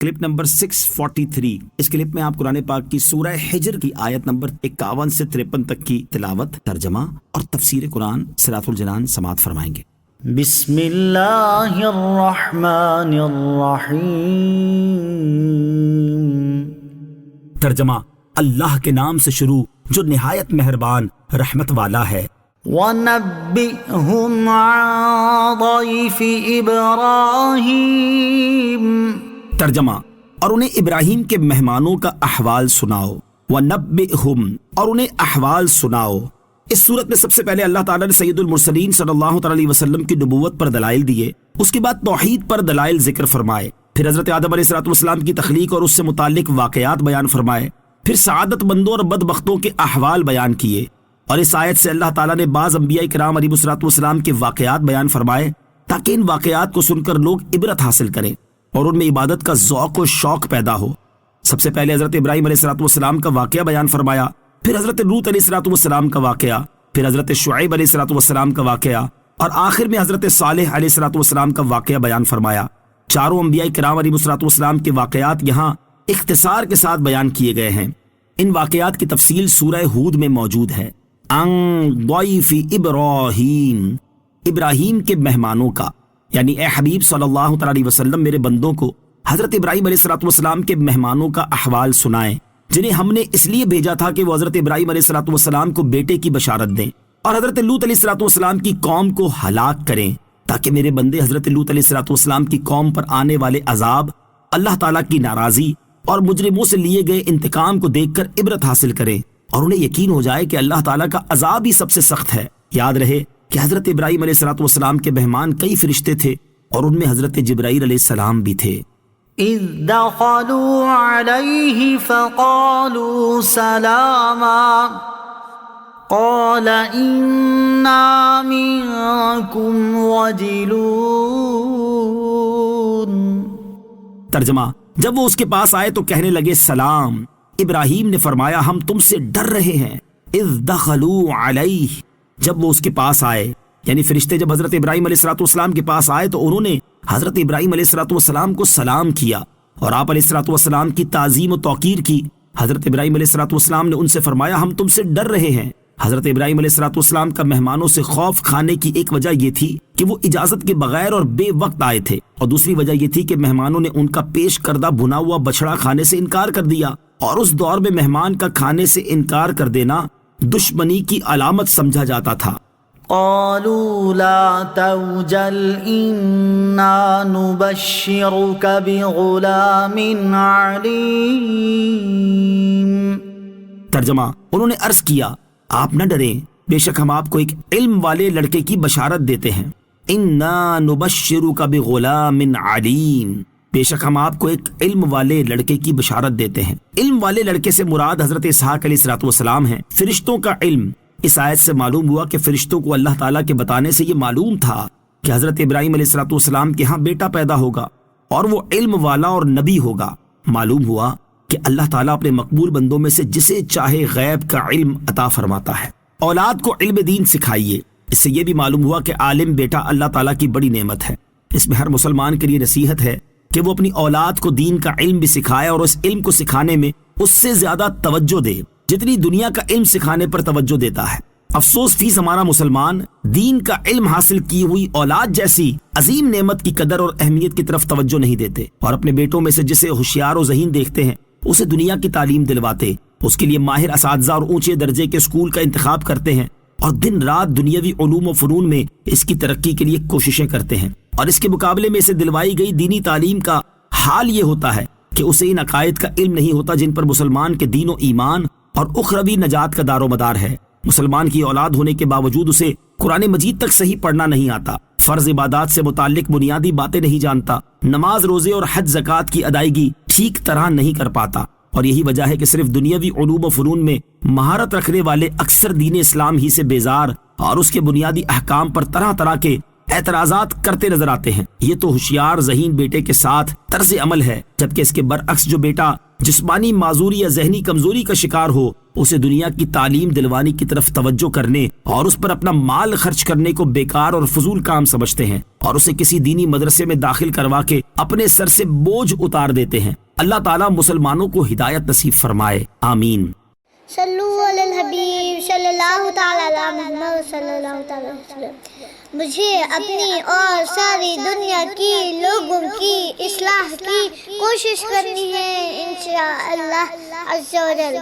Clip number 643۔ اس clip میں آپ قرآن پاک کی سورہ حجر کی آیت نمبر 51 سے 53 تک کی تلاوت، ترجمہ اور تفسیر قرآن صراط الجنان سماعت فرمائیں گے۔ بسم اللہ الرحمن الرحیم۔ ترجمہ: اللہ کے نام سے شروع جو نہایت مہربان رحمت والا ہے۔ وَنَبِّئْهُمْ عَنْ ضَيْفِ إِبْرَاهِيمَ۔ ترجمہ: اور انہیں ابراہیم کے مہمانوں کا احوال سناؤ۔ وَنَبِّئْهُمْ، اور انہیں احوال سناؤ۔ اس صورت میں سب سے پہلے اللہ تعالیٰ نے سید المرسلین صلی اللہ علیہ وسلم کی نبوت پر دلائل دیے، اس کے بعد توحید پر دلائل ذکر فرمائے، پھر حضرت آدم علیہ السلام کی تخلیق اور اس سے متعلق واقعات بیان فرمائے، پھر سعادت مندوں اور بدبختوں کے احوال بیان کیے، اور اس آیت سے اللہ تعالیٰ نے بعض انبیاء کرام علیہ السلام کے واقعات بیان فرمائے تاکہ ان واقعات کو سن کر لوگ عبرت حاصل کریں اور ان میں عبادت کا ذوق و شوق پیدا ہو۔ سب سے پہلے حضرت ابراہیم علیہ السلام کا واقعہ بیان فرمایا، پھر حضرت لوط علیہ السلام کا واقعہ، پھر حضرت شعیب علیہ السلام کا واقعہ، اور آخر میں حضرت صالح علیہ السلام کا واقعہ بیان فرمایا۔ چاروں انبیاء کرام علیہ السلام کے واقعات یہاں اختصار کے ساتھ بیان کیے گئے ہیں۔ ان واقعات کی تفصیل سورہ ہود میں موجود ہے۔ عن ضیف ابراہیم، ابراہیم کے مہمانوں کا، یعنی اے حبیب صلی اللہ علیہ وسلم میرے بندوں کو حضرت ابراہیم علیہ السلام کے مہمانوں کا احوال سنائیں، جنہیں ہم نے اس لیے بھیجا تھا کہ وہ حضرت ابراہیم علیہ السلام کو بیٹے کی بشارت دیں اور حضرت لوط علیہ السلام کی قوم کو ہلاک کریں، تاکہ میرے بندے حضرت لوط علیہ السلام کی قوم پر آنے والے عذاب، اللہ تعالیٰ کی ناراضی اور مجرموں سے لیے گئے انتقام کو دیکھ کر عبرت حاصل کریں اور انہیں یقین ہو جائے کہ اللہ تعالیٰ کا عذاب ہی سب سے سخت ہے۔ یاد رہے کہ حضرت ابراہیم علیہ السلام کے مہمان کئی فرشتے تھے اور ان میں حضرت جبرائیل علیہ السلام بھی تھے۔ اذ دخلوا علیہ فقالوا سلاما قال انا منکم وجلون۔ ترجمہ: جب وہ اس کے پاس آئے تو کہنے لگے سلام۔ ابراہیم نے فرمایا ہم تم سے ڈر رہے ہیں۔ اذ دخلوا علیہ، جب وہ اس کے پاس آئے، یعنی فرشتے جب حضرت ابراہیم علیہ السلام کے پاس آئے تو انہوں نے حضرت ابراہیم علیہ السلام کو سلام کیا اور آپ علیہ السلام کی تعظیم و توقیر کی۔ حضرت ابراہیم علیہ السلام نے ان سے فرمایا ہم تم سے ڈر رہے ہیں۔ حضرت ابراہیم علیہ السلام کا مہمانوں سے خوف کھانے کی ایک وجہ یہ تھی کہ وہ اجازت کے بغیر اور بے وقت آئے تھے، اور دوسری وجہ یہ تھی کہ مہمانوں نے ان کا پیش کردہ بھنا ہوا بچڑا کھانے سے انکار کر دیا، اور اس دور میں مہمان کا کھانے سے انکار کر دینا دشمنی کی علامت سمجھا جاتا تھا۔ قالوا لا توجل انا نبشرك بغلام علیم۔ ترجمہ: انہوں نے عرض کیا آپ نہ ڈریں، بے شک ہم آپ کو ایک علم والے لڑکے کی بشارت دیتے ہیں۔ انا نبشرك بغلام علیم، بے شک ہم آپ کو ایک علم والے لڑکے کی بشارت دیتے ہیں۔ علم والے لڑکے سے مراد حضرت اسحاق علیہ السلام ہیں۔ فرشتوں کا علم، اس آیت سے معلوم ہوا کہ فرشتوں کو اللہ تعالیٰ کے بتانے سے یہ معلوم تھا کہ حضرت ابراہیم علیہ السلام کے ہاں بیٹا پیدا ہوگا اور وہ علم والا اور نبی ہوگا۔ معلوم ہوا کہ اللہ تعالیٰ اپنے مقبول بندوں میں سے جسے چاہے غیب کا علم عطا فرماتا ہے۔ اولاد کو علم دین سکھائیے۔ اس سے یہ بھی معلوم ہوا کہ عالم بیٹا اللہ تعالیٰ کی بڑی نعمت ہے۔ اس میں ہر مسلمان کے لیے نصیحت ہے کہ وہ اپنی اولاد کو دین کا علم بھی سکھائے اور اس علم کو سکھانے میں اس سے زیادہ توجہ دے جتنی دنیا کا علم سکھانے پر توجہ دیتا ہے۔ افسوس فی زمانہ مسلمان دین کا علم حاصل کی ہوئی اولاد جیسی عظیم نعمت کی قدر اور اہمیت کی طرف توجہ نہیں دیتے، اور اپنے بیٹوں میں سے جسے ہوشیار و ذہین دیکھتے ہیں اسے دنیا کی تعلیم دلواتے، اس کے لیے ماہر اساتذہ اور اونچے درجے کے اسکول کا انتخاب کرتے ہیں، اور دن رات دنیاوی علوم و فنون میں اس کی ترقی کے لیے کوششیں کرتے ہیں، اور اس کے مقابلے میں اسے دلوائی گئی دینی تعلیم کا حال یہ ہوتا ہے کہ اسے ان عقائد کا علم نہیں ہوتا جن پر مسلمان کے دین و ایمان اور اخروی نجات کا دار و مدار ہے۔ مسلمان کی اولاد ہونے کے باوجود اسے قرآن مجید تک صحیح پڑھنا نہیں آتا، فرض عبادات سے متعلق بنیادی باتیں نہیں جانتا، نماز روزے اور حج زکوٰۃ کی ادائیگی ٹھیک طرح نہیں کر پاتا، اور یہی وجہ ہے کہ صرف دنیاوی علوم و فنون میں مہارت رکھنے والے اکثر دین اسلام ہی سے بیزار اور اس کے بنیادی احکام پر طرح طرح کے اعتراضات کرتے نظر آتے ہیں۔ یہ تو ہوشیار ذہین بیٹے کے ساتھ طرز عمل ہے، جبکہ اس کے برعکس جو بیٹا جسمانی معذوری یا ذہنی کمزوری کا شکار ہو، اسے دنیا کی تعلیم دلوانے کی طرف توجہ کرنے اور اس پر اپنا مال خرچ کرنے کو بیکار اور فضول کام سمجھتے ہیں، اور اسے کسی دینی مدرسے میں داخل کروا کے اپنے سر سے بوجھ اتار دیتے ہیں۔ اللہ تعالیٰ مسلمانوں کو ہدایت نصیب فرمائے، آمین۔ صلو علی الحبیب صلی اللہ تعالی علی محمد صلی اللہ تعالی علیہ وسلم۔ مجھے اپنی اور ساری دنیا کی لوگوں کی اصلاح کی کوشش کرنی ہے انشاءاللہ عز و جل۔